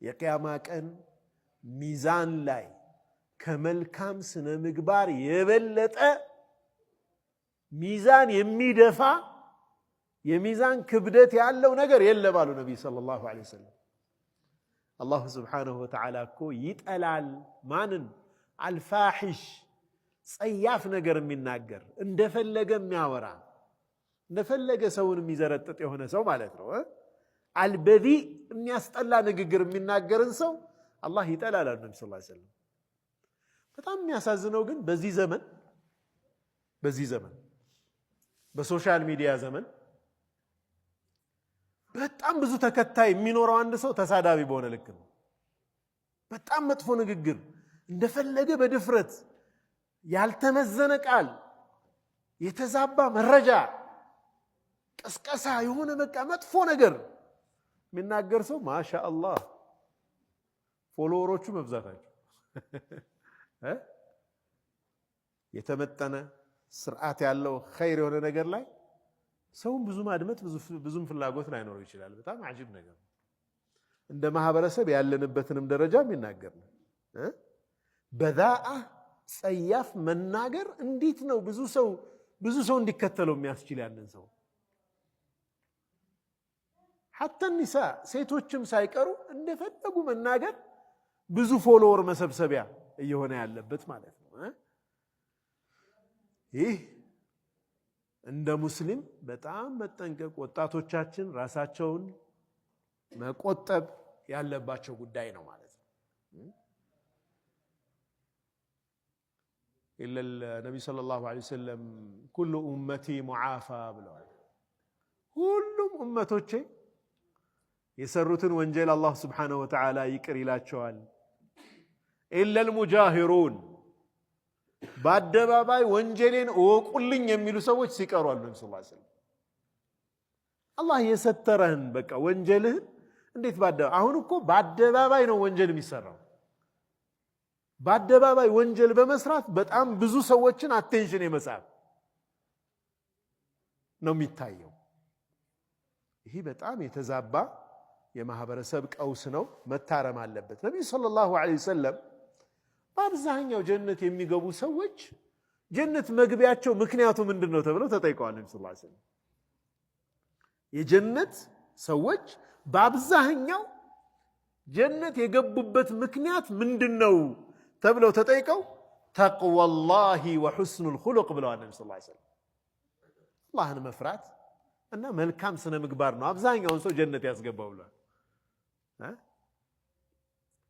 የቂያማ ቀን ሚዛን ላይ ከመልካም ስነ ምግባር የበለጠ ሚዛን የሚደፋ የሚዛን ክብደት ያለው ነገር የለም አሉ ነብዩ ሰለላሁ ዐለይሂ ወሰለም። አላህ ሱብሓነሁ ወተዓላ እኮ ይጠላል ማንን? አልፋሒሽ ጸያፍ ነገር የሚናገር እንደፈለገ የሚያወራ እንደፈለገ ሰውን የሚዘረጥጥ የሆነ ሰው ማለት ነው። አልበዚ የሚያስጠላ ንግግር የሚናገርን ሰው አላህ ይጠላል አሉ ነብዩ ሰለላሁ ዐለይሂ ወሰለም። በጣም የሚያሳዝነው ግን በዚህ ዘመን በሶሻል ሚዲያ ዘመን በጣም ብዙ ተከታይ የሚኖረው አንድ ሰው ተሳዳቢ በሆነ ልክ ነው። በጣም መጥፎ ንግግር እንደፈለገ በድፍረት ያልተመዘነ ቃል የተዛባ መረጃ ቅስቀሳ የሆነ በቃ መጥፎ ነገር የሚናገር ሰው ማሻአላህ ፎሎወሮቹ መብዛታቸው የተመጠነ ስርዓት ያለው ኸይር የሆነ ነገር ላይ ሰውን ብዙ ማድመጥ ብዙም ፍላጎት ላይኖረው ይችላል። በጣም አጂብ ነገር እንደ ማህበረሰብ ያለንበትንም ደረጃ የሚናገር ነው። በዛአ ጸያፍ መናገር እንዴት ነው ብዙ ሰው እንዲከተለው የሚያስችል ያንን ሰው ሐታ ኒሳ ሴቶችም ሳይቀሩ እንደፈለጉ መናገር ብዙ ፎሎወር መሰብሰቢያ እየሆነ ያለበት ማለት ነው። ይህ እንደ ሙስሊም በጣም መጠንቀቅ ወጣቶቻችን ራሳቸውን መቆጠብ ያለባቸው ጉዳይ ነው ማለት ነው። ኢላ ነብዩ ሰለላሁ ዐለይሂ ወሰለም ኩሉ ኡመቲ ሙዓፋ ብለዋል። ሁሉም ኡመቶቼ የሰሩትን ወንጀል አላህ ሱብሓነሁ ወተዓላ ይቅር ይላቸዋል። ኢላ አልሙጃሂሩን በአደባባይ ወንጀሌን እወቁልኝ የሚሉ ሰዎች ሲቀሩ አሉ ነብዩ ሰለላሁ ዐለይሂ ወሰለም። አላህ የሰተረህን በቃ ወንጀልህን እንዴት አሁን እኮ በአደባባይ ነው ወንጀል የሚሰራው። በአደባባይ ወንጀል በመስራት በጣም ብዙ ሰዎችን አቴንሽን የመሳብ ነው የሚታየው። ይሄ በጣም የተዛባ የማህበረሰብ ቀውስ ነው፣ መታረም አለበት። ነብዩ ሰለላሁ ዐለይሂ ወሰለም በአብዛኛው ጀነት የሚገቡ ሰዎች ጀነት መግቢያቸው ምክንያቱ ምንድነው ተብለው ተጠይቀዋል። ነብዩ ሰለላሁ ዐለይሂ ወሰለም የጀነት ሰዎች በአብዛኛው ጀነት የገቡበት ምክንያት ምንድነው ተብለው ተጠይቀው ተቅዋላሂ ወሁስኑል ኹሉቅ ብለዋል። ነብዩ ሰለላሁ ዐለይሂ ወሰለም አላህን መፍራት እና መልካም ስነ ምግባር ነው አብዛኛውን ሰው ጀነት ያስገባው ብለዋል።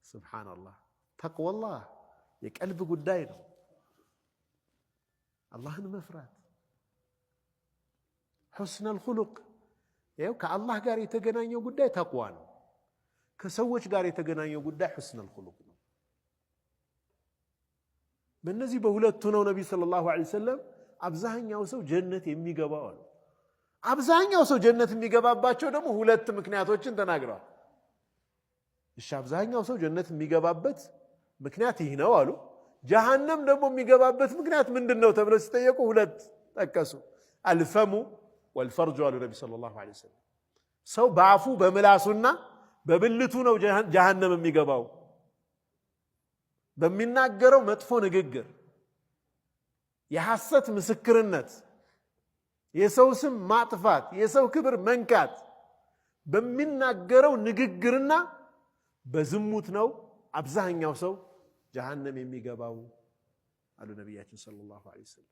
ሱብሃንአላህ ተቅዋላህ የቀልብ ጉዳይ ነው። አላህን መፍራት ሁስኑል ኹሉቅ ይኸው ከአላህ ጋር የተገናኘው ጉዳይ ተቅዋ ነው። ከሰዎች ጋር የተገናኘው ጉዳይ ሁስኑል ኹሉቅ ነው። በእነዚህ በሁለቱ ነው ነብዩ ሰለላሁ ዐለይሂ ወሰለም አብዛኛው ሰው ጀነት የሚገባው አሉ። አብዛኛው ሰው ጀነት የሚገባባቸው ደግሞ ሁለት ምክንያቶችን ተናግረዋል። እሺ አብዛኛው ሰው ጀነት የሚገባበት ምክንያት ይህ ነው አሉ። ጀሃነም ደግሞ የሚገባበት ምክንያት ምንድነው ተብለው ሲጠየቁ ሁለት ጠቀሱ። አልፈሙ ወልፈርጁ አሉ ነብዩ ሰለላሁ ዐለይሂ ወሰለም። ሰው በአፉ በምላሱና በብልቱ ነው ጀሃነም የሚገባው። በሚናገረው መጥፎ ንግግር፣ የሐሰት ምስክርነት፣ የሰው ስም ማጥፋት፣ የሰው ክብር መንካት በሚናገረው ንግግርና በዝሙት ነው አብዛኛው ሰው ጀሃነም የሚገባው አሉ ነብያችን ሰለላሁ ዐለይሂ ወሰለም።